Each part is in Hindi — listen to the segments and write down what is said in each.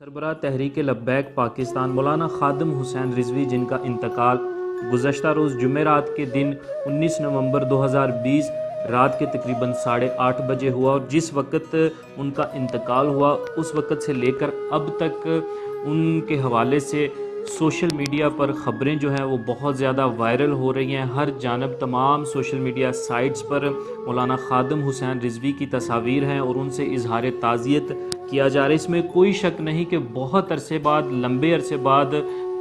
सरबराह तहरीक लब्बैक पाकिस्तान मौलाना खादिम हुसैन रिजवी, जिनका इंतकाल गुज़श्ता रोज़ जुमेरात के दिन 19 नवंबर 2020 रात के तकरीबन 8:30 बजे हुआ। और जिस वक्त उनका इंतकाल हुआ उस वक्त से लेकर अब तक उनके हवाले से सोशल मीडिया पर ख़बरें जो हैं वो बहुत ज़्यादा वायरल हो रही हैं। हर जानब तमाम सोशल मीडिया साइट्स पर मौलाना खादिम हुसैन रिजवी की तस्वीर हैं और उनसे इजहार ताज़ियत किया जा रहा है। इसमें कोई शक नहीं कि बहुत अरसे बाद, लंबे अरसे बाद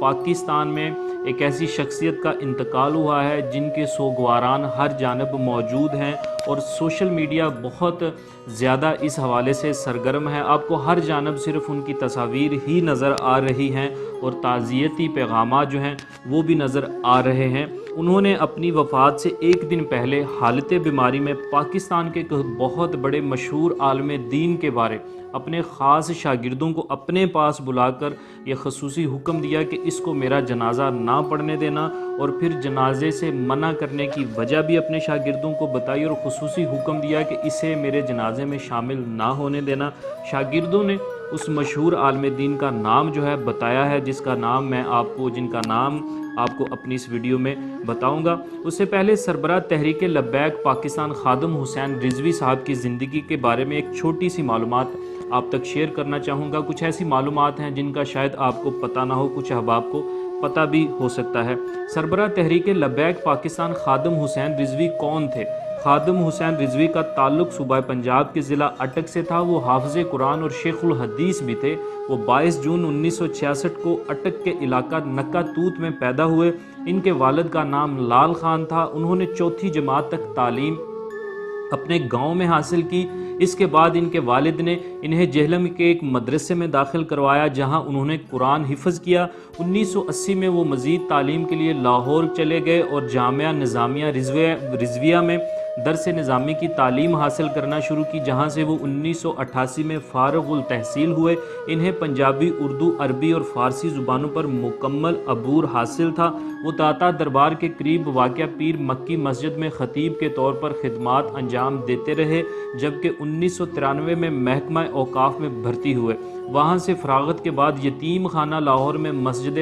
पाकिस्तान में एक ऐसी शख्सियत का इंतकाल हुआ है जिनके सोगवारान हर जानब मौजूद हैं और सोशल मीडिया बहुत ज़्यादा इस हवाले से सरगर्म है। आपको हर जानब सिर्फ उनकी तस्वीर ही नज़र आ रही हैं और ताज़ियती पैगाम जो हैं वो भी नज़र आ रहे हैं। उन्होंने अपनी वफ़ात से एक दिन पहले हालत बीमारी में पाकिस्तान के एक बहुत बड़े मशहूर आलम दीन के बारे अपने ख़ास शागिर्दों को अपने पास बुलाकर यह खसूसी हुक्म दिया कि इसको मेरा जनाजा ना पढ़ने देना, और फिर जनाजे से मना करने की वजह भी अपने शागिर्दों को बताई और खसूसी हुक्म दिया कि इसे मेरे जनाजे में शामिल ना होने देना। शागिर्दों ने उस मशहूर आलम दीन का नाम जो है बताया है, जिनका नाम आपको अपनी इस वीडियो में बताऊंगा। उससे पहले सरबराह तहरीक लब्बैक पाकिस्तान खादिम हुसैन रिजवी साहब की ज़िंदगी के बारे में एक छोटी सी मालूमात आप तक शेयर करना चाहूँगा। कुछ ऐसी मालूमात हैं जिनका शायद आपको पता ना हो, कुछ अहबाब को पता भी हो सकता है। सरबराह तहरीक लब्बैक पाकिस्तान खादिम हुसैन रिजवी कौन थे? खादिम हुसैन रिजवी का ताल्लुक सूबा पंजाब के ज़िला अटक से था। वो हाफ़िज़ कुरान और शेखुल हदीस भी थे। वो 22 जून 1966 को अटक के इलाका नक्का तूत में पैदा हुए। इनके वालिद का नाम लाल खान था। उन्होंने चौथी जमात तक तालीम अपने गांव में हासिल की। इसके बाद इनके वालिद ने इन्हें जेहलम के एक मदरसे में दाखिल करवाया जहां उन्होंने कुरान हिफ्ज़ किया। 1980 में वो मज़ीद तालीम के लिए लाहौर चले गए और जामिया निज़ामिया रिजविया में दरस निज़ामी की तालीम हासिल करना शुरू की, जहाँ से वो 1988 में फ़ारिग़ुल तहसील हुए। इन्हें पंजाबी, उर्दू, अरबी और फ़ारसी ज़ुबानों पर मुकम्मल अबूर हासिल था। वो दाता दरबार के करीब वाक़या पीर मक्की मस्जिद में ख़तीब के तौर पर खिदमात अंजाम देते रहे, जबकि 1993 में महकमा औकाफ़ में भर्ती हुए। वहाँ से फ़राग़त के बाद यतीम खाना लाहौर में मस्जिद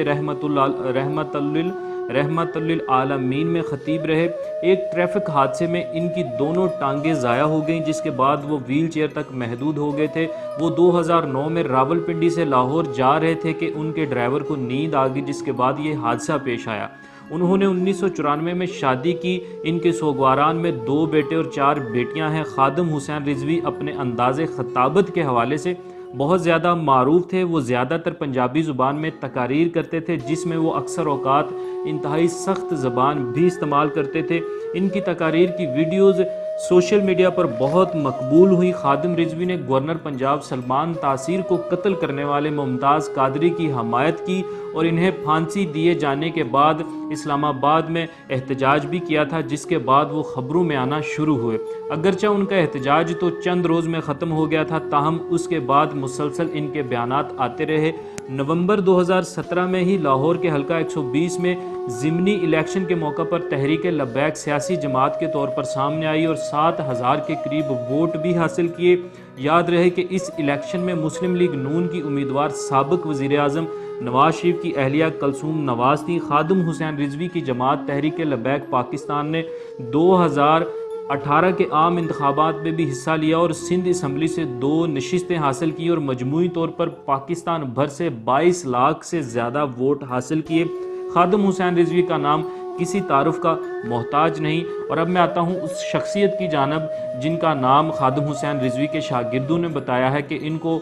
रहमतुल्लिल आलमीन में ख़तीब रहे। एक ट्रैफिक हादसे में इनकी दोनों टांगें ज़ाया हो गईं, जिसके बाद वो व्हील चेयर तक महदूद हो गए थे। वो 2009 में रावलपिंडी से लाहौर जा रहे थे कि उनके ड्राइवर को नींद आ गई, जिसके बाद ये हादसा पेश आया। उन्होंने 1994 में शादी की। इनके सोगवारान में 2 बेटे और 4 बेटियां हैं। खादिम हुसैन रिजवी अपने अंदाज़े ख़ताबत के हवाले से बहुत ज़्यादा मारूफ थे। वो ज़्यादातर पंजाबी ज़ुबान में तकारीर करते थे, जिसमें वो अक्सर औकात इंतहाई सख्त ज़बान भी इस्तेमाल करते थे। इनकी तकारीर की वीडियोज़ सोशल मीडिया पर बहुत मकबूल हुई। खादिम रिजवी ने गवर्नर पंजाब सलमान तासीर को कत्ल करने वाले मुमताज़ कादरी की हमायत की और इन्हें फांसी दिए जाने के बाद इस्लामाबाद में एहतजाज भी किया था, जिसके बाद वो ख़बरों में आना शुरू हुए। अगरचे उनका एहतजाज तो चंद रोज़ में ख़त्म हो गया था, ताहम उसके बाद मुसलसल इनके बयानात आते रहे। नवंबर 2017 में ही लाहौर के हल्का 120 में ज़िमनी इलेक्शन के मौका पर तहरीक लब्बैक सियासी जमात के तौर पर सामने आई और 7,000 के करीब वोट भी हासिल किए। याद रहे कि इस इलेक्शन में मुस्लिम लीग नून की उम्मीदवार साबिक़ वज़ीर आज़म नवाज शरीफ की अहलिया कलसूम नवाज थी। खादिम हुसैन रिजवी की जमात तहरीक लब्बैक पाकिस्तान ने 2018 के आम इंतखाबात में भी हिस्सा लिया और सिंध असम्बली से 2 नशिस्तें हासिल की और मजमूई तौर पर पाकिस्तान भर से 22 लाख से ज़्यादा वोट हासिल किए। खादिम हुसैन रिजवी का नाम किसी तारुफ का मोहताज नहीं। और अब मैं आता हूँ उस शख्सियत की जानब जिनका नाम खादिम हुसैन रिजवी के शागिर्दों ने बताया है कि इनको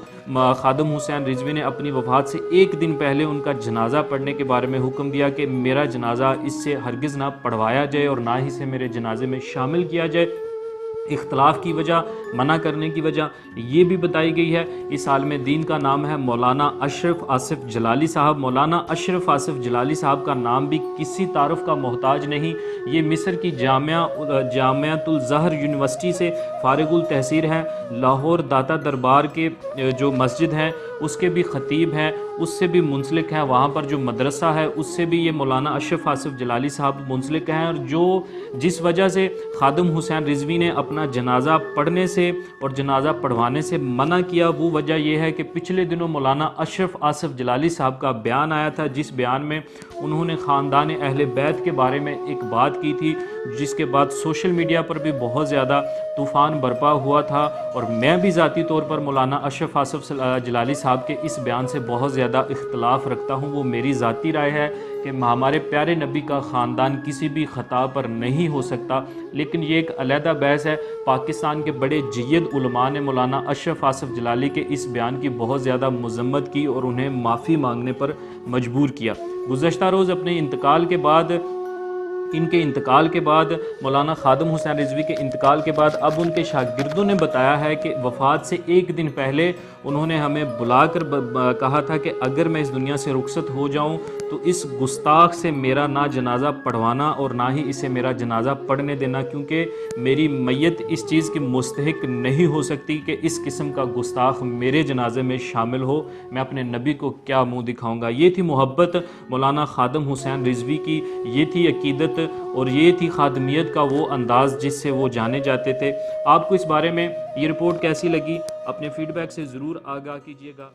खादिम हुसैन रिजवी ने अपनी वफ़ात से एक दिन पहले उनका जनाजा पढ़ने के बारे में हुक्म दिया कि मेरा जनाजा इससे हरगिज़ ना पढ़वाया जाए और ना ही इसे मेरे जनाजे में शामिल किया जाए। इख्तलाफ की वजह, मना करने की वजह ये भी बताई गई है। इस आलिम दीन का नाम है मौलाना अशरफ आसिफ जलाली साहब। मौलाना अशरफ आसिफ जलाली साहब का नाम भी किसी तारुफ का मोहताज नहीं। ये मिस्र की जामियातुल ज़हर यूनिवर्सिटी से फ़ारिग़ुल तहसील हैं। लाहौर दाता दरबार के जो मस्जिद हैं उसके भी ख़तीब हैं, उससे भी मुंसलिक हैं, वहाँ पर जो मदरसा है उससे भी ये मौलाना अशरफ आसिफ जलाली साहब मुंसलिक हैं। और जिस वजह से खादिम हुसैन रिजवी ने अपना जनाजा पढ़ने से और जनाजा पढ़वाने से मना किया, वो वजह यह है कि पिछले दिनों मौलाना अशरफ आसिफ जलाली साहब का बयान आया था, जिस बयान में उन्होंने ख़ानदान अहले बैत के बारे में एक बात की थी, जिसके बाद सोशल मीडिया पर भी बहुत ज़्यादा तूफ़ान बरपा हुआ था। और मैं भी ज़ाती तौर पर मौलाना अशरफ आसिफ जलाली साहब के इस बयान से बहुत ज़्यादा इख्तलाफ रखता हूँ। वो मेरी ज़ाती राय है कि हमारे प्यारे नबी का ख़ानदान किसी भी ख़ता पर नहीं हो सकता, लेकिन ये एक अलहदा बहस है। पाकिस्तान के बड़े जय्यद उलमा ने मौलाना अशरफ आसिफ जलाली के इस बयान की बहुत ज़्यादा मज़म्मत की और उन्हें माफ़ी मांगने पर मजबूर किया। गुज़श्ता रोज़ अपने इनके इंतकाल के बाद मौलाना खादिम हुसैन रिजवी के इंतकाल के बाद अब उनके शागिर्दों ने बताया है कि वफ़ात से एक दिन पहले उन्होंने हमें बुलाकर कहा था कि अगर मैं इस दुनिया से रुखसत हो जाऊं तो इस गुस्ताख से मेरा ना जनाजा पढ़वाना और ना ही इसे मेरा जनाजा पढ़ने देना, क्योंकि मेरी मैयत इस चीज़ की मुस्तहिक नहीं हो सकती कि इस किस्म का गुस्ताख मेरे जनाजे में शामिल हो। मैं अपने नबी को क्या मुँह दिखाऊँगा। ये थी मोहब्बत मौलाना खादिम हुसैन रिजवी की, ये थी अकीदत और ये थी खादमियत का वो अंदाज़ जिससे वो जाने जाते थे। आपको इस बारे में ये रिपोर्ट कैसी लगी? अपने फ़ीडबैक से ज़रूर आगाह कीजिएगा।